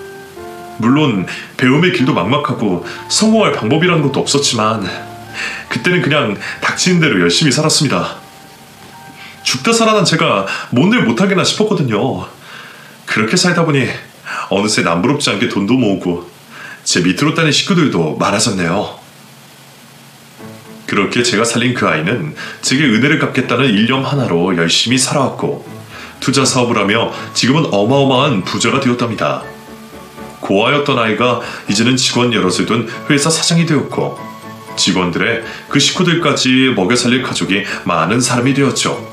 A: 물론 배움의 길도 막막하고 성공할 방법이라는 것도 없었지만 그때는 그냥 닥치는 대로 열심히 살았습니다. 죽다 살아난 제가 뭔 일 못하겠나 싶었거든요. 그렇게 살다 보니 어느새 남부럽지 않게 돈도 모으고 제 밑으로 따는 식구들도 많아졌네요. 그렇게 제가 살린 그 아이는 제게 은혜를 갚겠다는 일념 하나로 열심히 살아왔고 투자 사업을 하며 지금은 어마어마한 부자가 되었답니다. 고아였던 아이가 이제는 직원 여럿을 둔 회사 사장이 되었고 직원들의 그 식구들까지 먹여 살릴 가족이 많은 사람이 되었죠.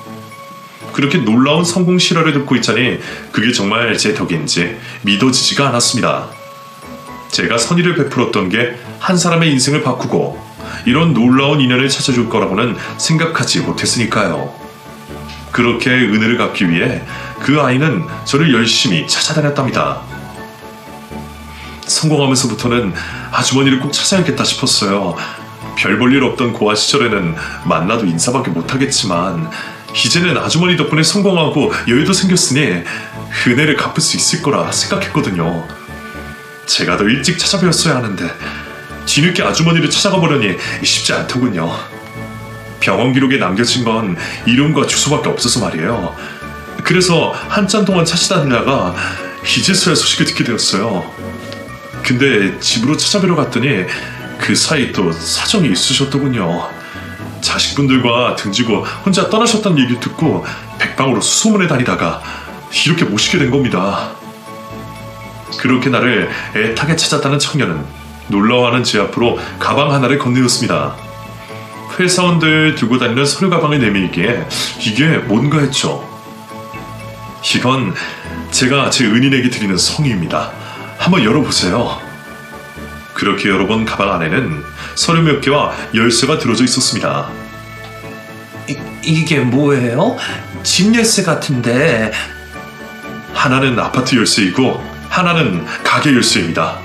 A: 그렇게 놀라운 성공 실화를 듣고 있자니 그게 정말 제 덕인지 믿어지지가 않았습니다. 제가 선의를 베풀었던 게 한 사람의 인생을 바꾸고 이런 놀라운 인연을 찾아줄 거라고는 생각하지 못했으니까요. 그렇게 은혜를 갚기 위해 그 아이는 저를 열심히 찾아다녔답니다. 성공하면서부터는 아주머니를 꼭 찾아야겠다 싶었어요. 별 볼 일 없던 고아 시절에는 만나도 인사밖에 못하겠지만 이제는 아주머니 덕분에 성공하고 여유도 생겼으니 은혜를 갚을 수 있을 거라 생각했거든요. 제가 더 일찍 찾아뵈었어야 하는데 뒤늦게 아주머니를 찾아가 보려니 쉽지 않더군요. 병원 기록에 남겨진 건 이름과 주소밖에 없어서 말이에요. 그래서 한참 동안 찾아다니다가 이제서야 소식을 듣게 되었어요. 근데 집으로 찾아뵈러 갔더니 그 사이 또 사정이 있으셨더군요. 자식분들과 등지고 혼자 떠나셨다는 얘기를 듣고 백방으로 수소문에 다니다가 이렇게 모시게 된 겁니다. 그렇게 나를 애타게 찾았다는 청년은 놀라워하는 제 앞으로 가방 하나를 건네었습니다. 회사원들 들고 다니는 서류 가방을 내밀기에 이게 뭔가 했죠. 이건 제가 제 은인에게 드리는 성의입니다. 한번 열어보세요. 그렇게 열어본 가방 안에는 서류 몇 개와 열쇠가 들어져 있었습니다.
B: 이게 뭐예요? 집 열쇠 같은데.
A: 하나는 아파트 열쇠이고 하나는 가게 열쇠입니다.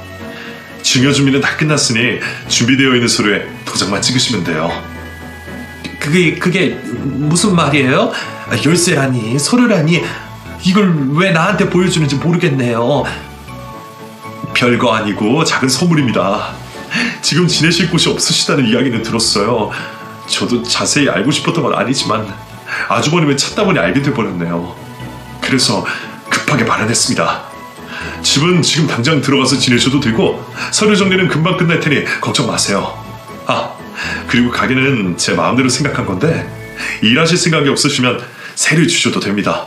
A: 증여 준비는 다 끝났으니 준비되어 있는 서류에 도장만 찍으시면 돼요.
B: 그게 무슨 말이에요? 열쇠라니, 서류라니, 이걸 왜 나한테 보여주는지 모르겠네요.
A: 별거 아니고 작은 선물입니다. 지금 지내실 곳이 없으시다는 이야기는 들었어요. 저도 자세히 알고 싶었던 건 아니지만 아주버님을 찾다 보니 알게 돼버렸네요. 그래서 급하게 마련했습니다. 집은 지금 당장 들어가서 지내셔도 되고 서류 정리는 금방 끝날 테니 걱정 마세요. 그리고 가게는 제 마음대로 생각한 건데 일하실 생각이 없으시면 세를 주셔도 됩니다.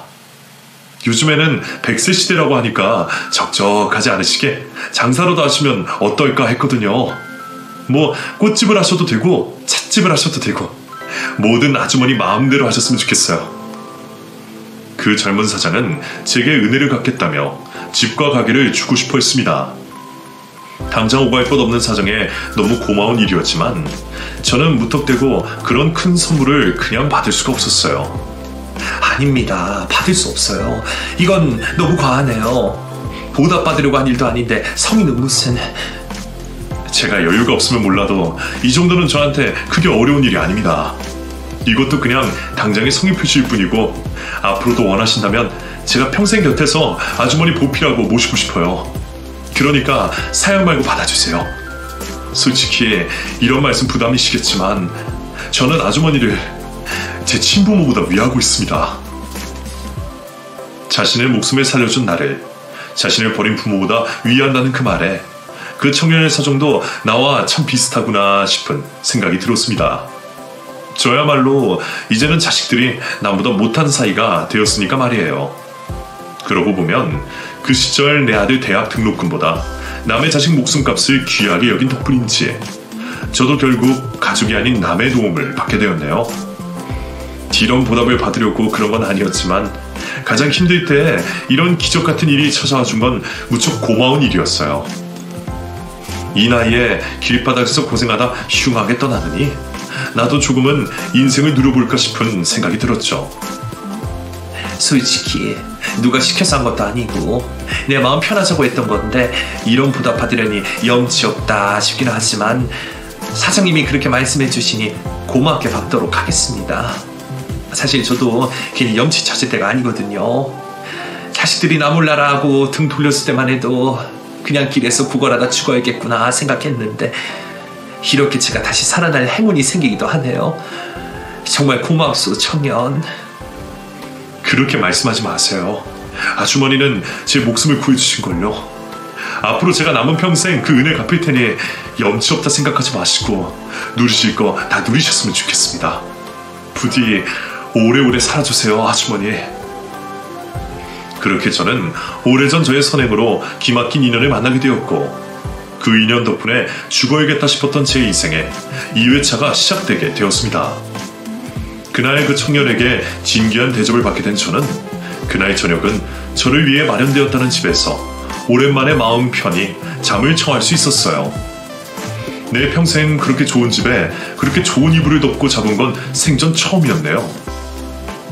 A: 요즘에는 100세 시대라고 하니까 적적하지 않으시게 장사로도 하시면 어떨까 했거든요. 뭐 꽃집을 하셔도 되고 찻집을 하셔도 되고 모든 아주머니 마음대로 하셨으면 좋겠어요. 그 젊은 사장은 제게 은혜를 갚겠다며 집과 가게를 주고 싶어 했습니다. 당장 오갈 것 없는 사정에 너무 고마운 일이었지만 저는 무턱대고 그런 큰 선물을 그냥 받을 수가 없었어요.
B: 아닙니다. 받을 수 없어요. 이건 너무 과하네요. 보답받으려고 한 일도 아닌데 성의는 무슨...
A: 제가 여유가 없으면 몰라도 이 정도는 저한테 크게 어려운 일이 아닙니다. 이것도 그냥 당장의 성의 표시일 뿐이고 앞으로도 원하신다면 제가 평생 곁에서 아주머니 보필하고 모시고 싶어요. 그러니까 사양 말고 받아주세요. 솔직히 이런 말씀 부담이시겠지만 저는 아주머니를 제 친부모보다 위하고 있습니다. 자신의 목숨을 살려준 나를 자신을 버린 부모보다 위한다는 그 말에 그 청년의 사정도 나와 참 비슷하구나 싶은 생각이 들었습니다. 저야말로 이제는 자식들이 나보다 못한 사이가 되었으니까 말이에요. 그러고 보면 그 시절 내 아들 대학 등록금보다 남의 자식 목숨값을 귀하게 여긴 덕분인지 저도 결국 가족이 아닌 남의 도움을 받게 되었네요. 이런 보답을 받으려고 그런 건 아니었지만 가장 힘들 때 이런 기적 같은 일이 찾아와 준 건 무척 고마운 일이었어요. 이 나이에 길바닥에서 고생하다 흉하게 떠나느니 나도 조금은 인생을 누려볼까 싶은 생각이 들었죠.
B: 솔직히 누가 시켜서 한 것도 아니고 내 마음 편하자고 했던 건데 이런 보답 받으려니 염치 없다 싶긴 하지만 사장님이 그렇게 말씀해 주시니 고맙게 받도록 하겠습니다. 사실 저도 괜히 염치 찾을 때가 아니거든요. 자식들이 나 몰라라 하고 등 돌렸을 때만 해도 그냥 길에서 구걸하다 죽어야겠구나 생각했는데 이렇게 제가 다시 살아날 행운이 생기기도 하네요. 정말 고맙소 청년.
A: 그렇게 말씀하지 마세요. 아주머니는 제 목숨을 구해주신걸요. 앞으로 제가 남은 평생 그 은혜 갚을 테니 염치 없다 생각하지 마시고 누리실 거 다 누리셨으면 좋겠습니다. 부디 오래오래 살아주세요 아주머니. 그렇게 저는 오래전 저의 선행으로 기막힌 인연을 만나게 되었고 그 인연 덕분에 죽어야겠다 싶었던 제 인생에 2회차가 시작되게 되었습니다. 그날 그 청년에게 진귀한 대접을 받게 된 저는 그날 저녁은 저를 위해 마련되었다는 집에서 오랜만에 마음 편히 잠을 청할 수 있었어요. 내 평생 그렇게 좋은 집에 그렇게 좋은 이불을 덮고 잡은 건 생전 처음이었네요.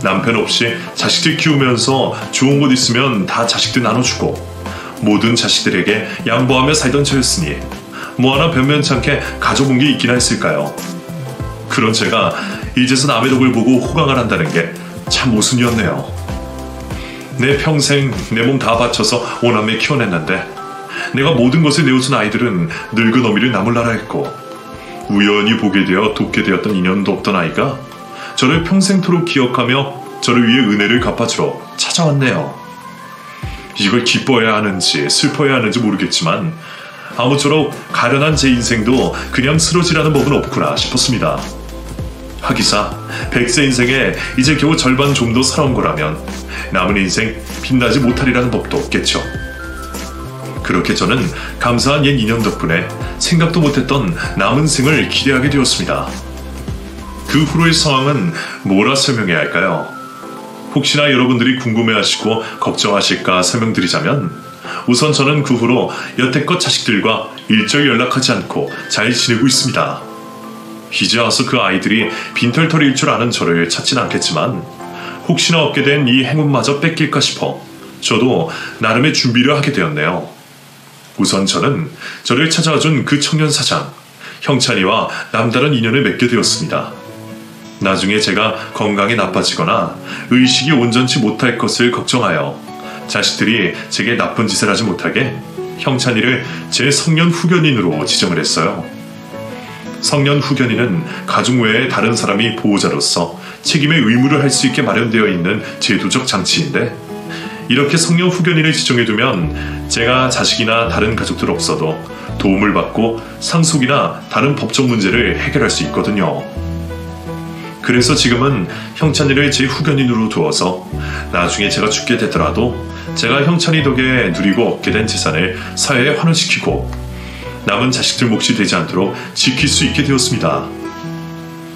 A: 남편 없이 자식들 키우면서 좋은 곳 있으면 다 자식들 나눠주고 모든 자식들에게 양보하며 살던 저였으니 뭐 하나 변변찮게 가져본 게 있기나 했을까요? 그런 제가 이제서 남의 덕을 보고 호강을 한다는 게 참 모순이었네요. 내 평생 내 몸 다 바쳐서 오남매 키워냈는데 내가 모든 것을 내어준 아이들은 늙은 어미를 나몰라라 했고 우연히 보게 되어 돕게 되었던 인연도 없던 아이가 저를 평생토록 기억하며 저를 위해 은혜를 갚아주러 찾아왔네요. 이걸 기뻐해야 하는지 슬퍼해야 하는지 모르겠지만 아무쪼록 가련한 제 인생도 그냥 쓰러지라는 법은 없구나 싶었습니다. 하기사 100세 인생에 이제 겨우 절반 좀 더 살아온 거라면 남은 인생 빛나지 못하리라는 법도 없겠죠. 그렇게 저는 감사한 옛 인연 덕분에 생각도 못했던 남은 생을 기대하게 되었습니다. 그 후로의 상황은 뭐라 설명해야 할까요? 혹시나 여러분들이 궁금해하시고 걱정하실까 설명드리자면, 우선 저는 그 후로 여태껏 자식들과 일절 연락하지 않고 잘 지내고 있습니다. 이제 와서 그 아이들이 빈털터리일 줄 아는 저를 찾진 않겠지만, 혹시나 얻게 된 이 행운마저 뺏길까 싶어 저도 나름의 준비를 하게 되었네요. 우선 저는 저를 찾아와준 그 청년 사장, 형찬이와 남다른 인연을 맺게 되었습니다. 나중에 제가 건강이 나빠지거나 의식이 온전치 못할 것을 걱정하여 자식들이 제게 나쁜 짓을 하지 못하게 형찬이를 제 성년 후견인으로 지정을 했어요. 성년 후견인은 가족 외에 다른 사람이 보호자로서 책임의 의무를 할 수 있게 마련되어 있는 제도적 장치인데, 이렇게 성년 후견인을 지정해두면 제가 자식이나 다른 가족들 없어도 도움을 받고 상속이나 다른 법적 문제를 해결할 수 있거든요. 그래서 지금은 형찬이를 제 후견인으로 두어서 나중에 제가 죽게 되더라도 제가 형찬이 덕에 누리고 얻게 된 재산을 사회에 환원시키고 남은 자식들 몫이 되지 않도록 지킬 수 있게 되었습니다.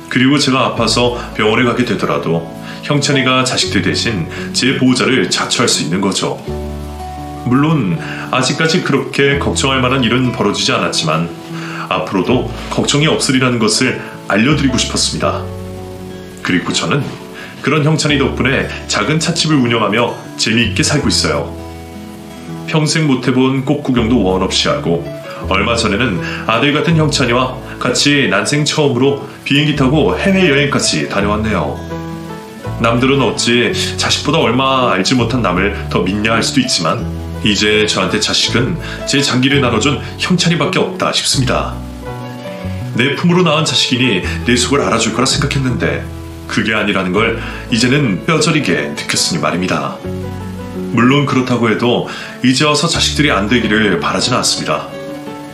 A: 그리고 제가 아파서 병원에 가게 되더라도 형찬이가 자식들 대신 제 보호자를 자처할 수 있는 거죠. 물론 아직까지 그렇게 걱정할 만한 일은 벌어지지 않았지만 앞으로도 걱정이 없으리라는 것을 알려드리고 싶었습니다. 그리고 저는 그런 형찬이 덕분에 작은 찻집을 운영하며 재미있게 살고 있어요. 평생 못해본 꽃 구경도 원 없이 하고, 얼마 전에는 아들 같은 형찬이와 같이 난생 처음으로 비행기 타고 해외여행까지 다녀왔네요. 남들은 어찌 자식보다 얼마 알지 못한 남을 더 믿냐 할 수도 있지만, 이제 저한테 자식은 제 장기를 나눠준 형찬이밖에 없다 싶습니다. 내 품으로 낳은 자식이니 내 속을 알아줄 거라 생각했는데 그게 아니라는 걸 이제는 뼈저리게 느꼈으니 말입니다. 물론 그렇다고 해도 이제 와서 자식들이 안 되기를 바라진 않습니다.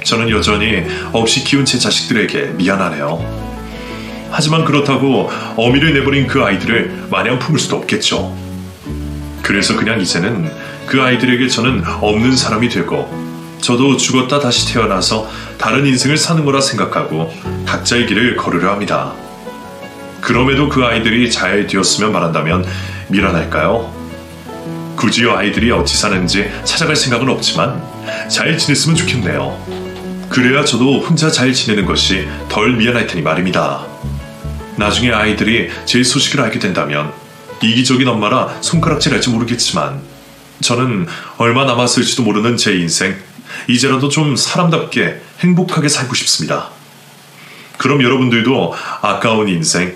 A: 저는 여전히 없이 키운 제 자식들에게 미안하네요. 하지만 그렇다고 어미를 내버린 그 아이들을 마냥 품을 수도 없겠죠. 그래서 그냥 이제는 그 아이들에게 저는 없는 사람이 되고, 저도 죽었다 다시 태어나서 다른 인생을 사는 거라 생각하고 각자의 길을 걸으려 합니다. 그럼에도 그 아이들이 잘 되었으면 바란다면 미련할까요? 굳이 아이들이 어찌 사는지 찾아갈 생각은 없지만 잘 지냈으면 좋겠네요. 그래야 저도 혼자 잘 지내는 것이 덜 미안할 테니 말입니다. 나중에 아이들이 제 소식을 알게 된다면 이기적인 엄마라 손가락질할지 모르겠지만, 저는 얼마 남았을지도 모르는 제 인생, 이제라도 좀 사람답게 행복하게 살고 싶습니다. 그럼 여러분들도 아까운 인생,